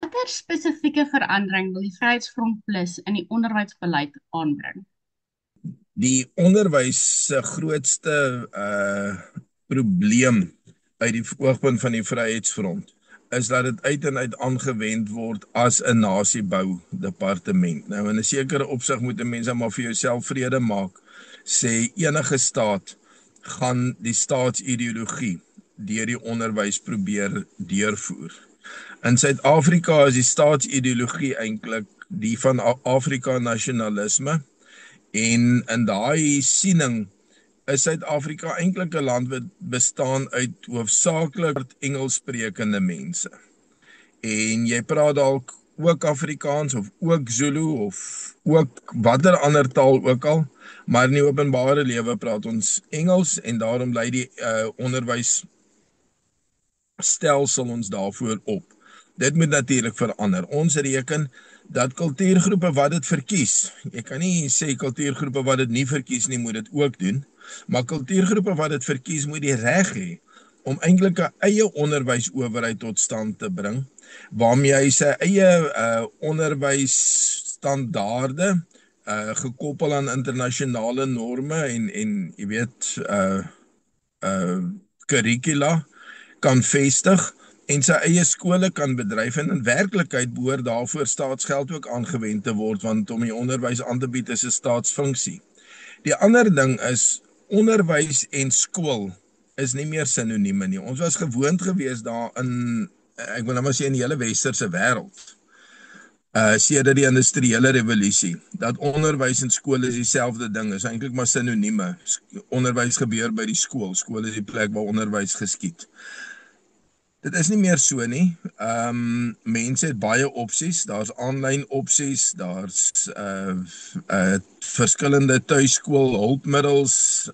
Watter spesifieke verandering wil die Vryheidsfront Plus in die onderwysbeleid aanbring? Die onderwys se grootste probleem uit die oogpunt van die Vryheidsfront is dat dit uit en uit aangewend word as 'n nasiebou departement. Nou in 'n sekere opsig moet 'n mens dan maar vir jouself vrede maak. Sê enige staat gaan die staatsideologie deur die onderwys probeer deurvoer. In Suid-Afrika is die staatsideologie eintlik die van Afrika nasionalisme. En in daai siening is Suid-Afrika eintlik 'n land wat bestaan uit hoofsaaklik Engelssprekende mense. En jy praat dalk ook Afrikaans of ook Zulu of ook watter ander taal ook al, maar in die openbare lewe praat ons Engels en daarom lei die onderwysstelsel ons daarvoor op. Dit moet natuurlik verander. Ons reken dat kultuurgroepe wat dit verkies, jy kan nie sê kultuurgroepe wat dit nie verkies nie moet dit ook doen, maar kultuurgroepe wat dit verkies moet die reg hê om eintlik 'n eie onderwysowerheid tot stand te bring, waarmee hy sy eie onderwysstandaarde gekoppel aan internasionale norme en jy weet curricula kan vestig en sy eie skole kan bedryf en in werklikheid behoort daarvoor staatsgeld ook aangewend te word want om die onderwys aan te bied is 'n staatsfunksie. Die ander ding is onderwys en skool is nie meer sinonieme nie. Ons was gewoond geweest daarin, ek wil nou maar sê in die hele westerse wêreld. Sedert die industriële revolusie, dat onderwys en skool is dieselfde ding, is eintlik maar sinonieme. Onderwys gebeur by die skool, skool is die plek waar onderwys geskied. Dit is nie meer so nie. Mense het baie opsies, daar's aanlyn opsies, daar's verskillende tuiskool hulpmiddels.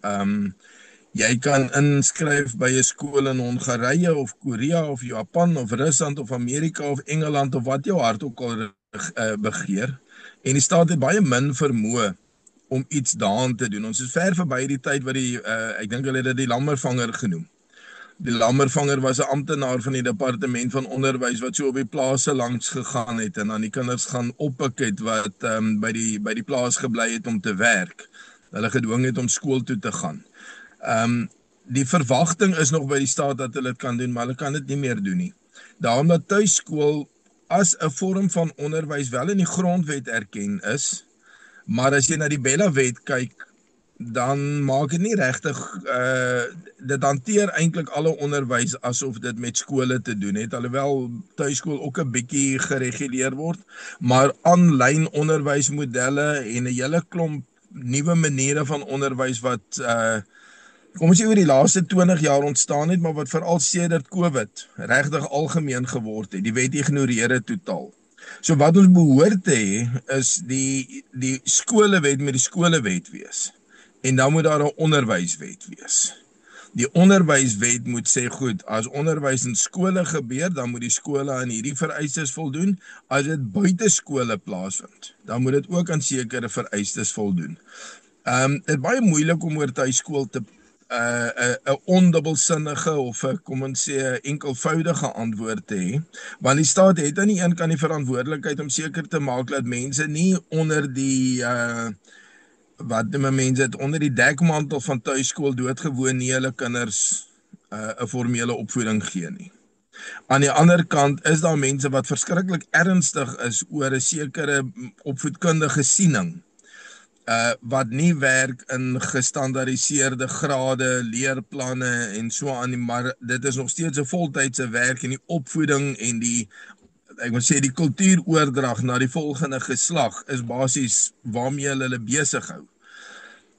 Jy kan inskryf by 'n skool in Hongarye of Korea of Japan of Rusland of Amerika of Engeland of wat jou hart ook al begeer. En die staat het baie min vermoë om iets daaraan te doen. Ons is ver verby die tyd wat ek dink hulle het dit die lammervanger genoem. Die lammervanger was 'n amptenaar van die departement van onderwys wat so op die plase langs gegaan het en dan die kinders gaan oppik het wat by die plaas gebly het om te werk. Hulle gedwing het om skool toe te gaan. Die verwagting is nog by die staat dat hulle dit kan doen, maar hulle kan dit nie meer doen nie. Daarom dat tuiskool as 'n vorm van onderwys wel in die grondwet erken is, maar as jy na die Bella-wet kyk, dan maak dit nie regtig dit hanteer eintlik alle onderwys asof dit met skole te doen het, alhoewel tuiskool ook 'n bietjie gereguleer word, maar aanlyn onderwysmodelle en 'n hele klomp nuwe maniere van onderwys wat kom ons sê oor die laaste 20 jaar ontstaan het, maar wat veral sedert COVID regtig algemeen geword het. Die wet ignoreer dit totaal. So wat ons behoort te hê is die skolewet met die skolewet wees. En dan moet daar 'n onderwyswet wees. Die onderwyswet moet sê goed, as onderwys in skole gebeur, dan moet die skole aan hierdie vereistes voldoen. As dit buite skole plaasvind, dan moet dit ook aan sekere vereistes voldoen. Dit is baie moeilik om oor tuiskool te 'n ondubbelsinnige of kom ons sê 'n enkelvoudige antwoord te hê, want die staat het aan die een kant die verantwoordelikheid om seker te maak dat mense nie onder die wat noem mense dit onder die dekmantel van tuiskool doodgewoon nie hulle kinders 'n formele opvoeding gee nie. Aan die ander kant is daar mense wat verskriklik ernstig is oor 'n sekere opvoedkundige siening wat nie werk in gestandaardiseerde grade, leerplanne en so aan nie, maar dit is nog steeds 'n voltydse werk en die opvoeding en ek moet sê die kultuuroordrag na die volgende geslag is basies waarmee hulle besig hou.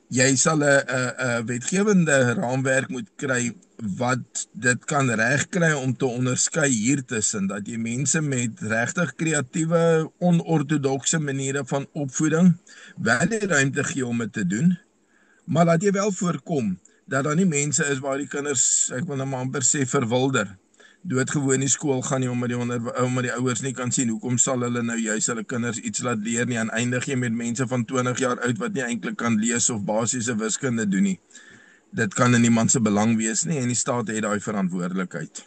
Jy sal 'n wetgewende raamwerk moet kry wat dit kan regkry om te onderskei hiertussen dat jy mense met regtig kreatiewe, onortodokse maniere van opvoeding wel die ruimte gee om dit te doen, maar laat jy wel voorkom dat daar nie mense is waar die kinders, ek wil nou maar amper sê verwilder, doodgewoon nie skool gaan nie omdat die ouers nie kan sien hoekom sal hulle nou juis hulle kinders iets laat leer nie, en eindig jy met mense van 20 jaar oud wat nie eintlik kan lees of basiese wiskunde doen nie. Dit kan in niemand se belang wees nie en die staat het daai verantwoordelikheid.